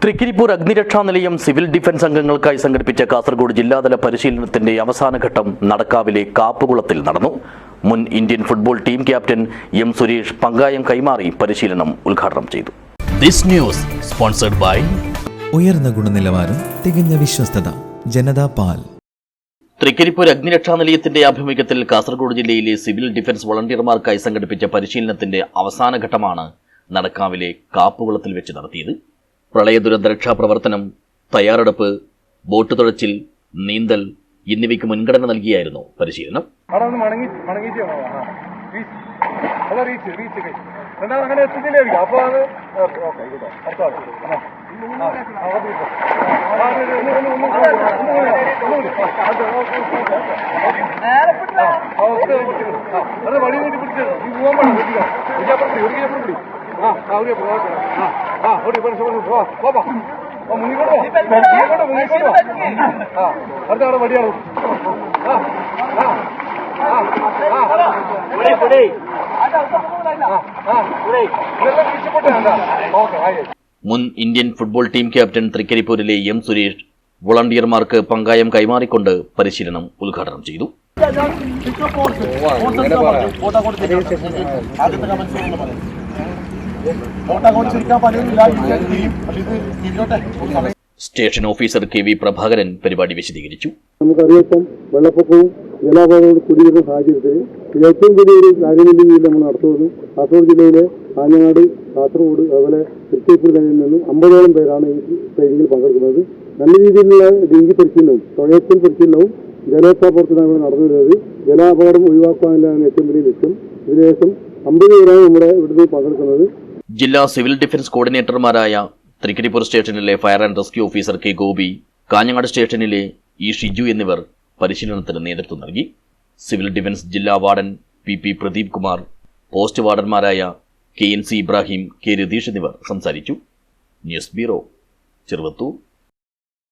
തൃക്കരിപ്പൂർ അഗ്നിരക്ഷാ നിലയം civil defence അംഗങ്ങൾക്കായി സംഘടിപ്പിച്ച കാസർഗോഡ് ജില്ലാതല പരിശീലനത്തിന്റെ അവസാനഘട്ടം നടക്കാവിലെ കാപ്പുകുളത്തിൽ നടന്നു. മുൻ Indian football team captain M Suresh പങ്കായം കൈമാറി പരിശീലനം ഉദ്ഘാടനം ചെയ്തു. ദിസ് ന്യൂസ് സ്പോൺസർഡ് ബൈ ഉയർന്ന ഗുണനിലവാരം, തികഞ്ഞ വിശ്വസ്തത, ജനതാ പാൽ. തൃക്കരിപ്പൂർ അഗ്നിരക്ഷാ നിലയത്തിന്റെ ആഭിമുഖ്യത്തിൽ കാസർഗോഡ് ജില്ലയിലെ സിവിൽ ഡിഫൻസ് വളണ്ടിയർമാർക്കായി സംഘടിപ്പിച്ച പരിശീലനത്തിന്റെ അവസാനഘട്ടമാണ് നടക്കാവിലെ കാപ്പുകുളത്തിൽ വെച്ച് നടത്തിയത്. പ്രളയ ദുരന്ത രക്ഷാപ്രവർത്തനം, തയ്യാറെടുപ്പ്, ബോട്ട് തുഴച്ചിൽ, നീന്തൽ എന്നിവയ്ക്ക് മുൻഗണന നൽകിയായിരുന്നു പരിശീലനം. മുൻ ഇന്ത്യൻ ഫുട്ബോൾ ടീം ക്യാപ്റ്റൻ തൃക്കരിപ്പൂരിലെ എം സുരേഷ് വോളണ്ടിയർമാർക്ക് പങ്കായം കൈമാറിക്കൊണ്ട് പരിശീലനം ഉദ്ഘാടനം ചെയ്തു. Station officer K V Prabhakaran പരിപാടി വിശദീകരിച്ചു. നമുക്കറിയാം, വെള്ളപ്പൊക്കവും ജലാപാതവും കുടിയേറുന്ന സാഹചര്യത്തിൽ ഏറ്റവും വലിയൊരു കാര്യമില്ലെങ്കിൽ നമ്മൾ നടത്തുന്നത് കാസർഗോഡ് ജില്ലയിലെ കാഞ്ഞങ്ങാട്, കാസർഗോഡ്, അതുപോലെ തൃക്കരിപ്പൂർ മേഖലയിൽ നിന്നും 50ഓളം പേരാണ് ഈ ട്രെയിനിങ്ങിൽ പങ്കെടുക്കുന്നത്. നല്ല രീതിയിലുള്ള ഡെങ്കി പരിശീലനവും തുഴയത്തിൽ പരിശീലനവും ജലരക്ഷാപ്രവർത്തനങ്ങൾ നടന്നു വരുന്നത്. ജലാപകടം ഒഴിവാക്കാനാണ് ഏറ്റവും വലിയ ലക്ഷ്യം. ഇതിനുശേഷം 50 പേരാണ് നമ്മുടെ ഇവിടുന്ന് പങ്കെടുക്കുന്നത്. ജില്ലാ സിവിൽ ഡിഫൻസ് കോർഡിനേറ്റർമാരായ തൃക്കരിപ്പൂർ സ്റ്റേഷനിലെ fire and rescue officer K Gopi, Kanhangad സ്റ്റേഷനിലെ ഇ ഷിജു എന്നിവർ പരിശീലനത്തിന് നേതൃത്വം നൽകി. സിവിൽ ഡിഫൻസ് ജില്ലാ warden P Pradeep Kumar, post വാർഡന്മാരായ KNC ഇബ്രാഹിം, കെ രതീഷ് എന്നിവർ സംസാരിച്ചു. News bureau, Cheruvathur.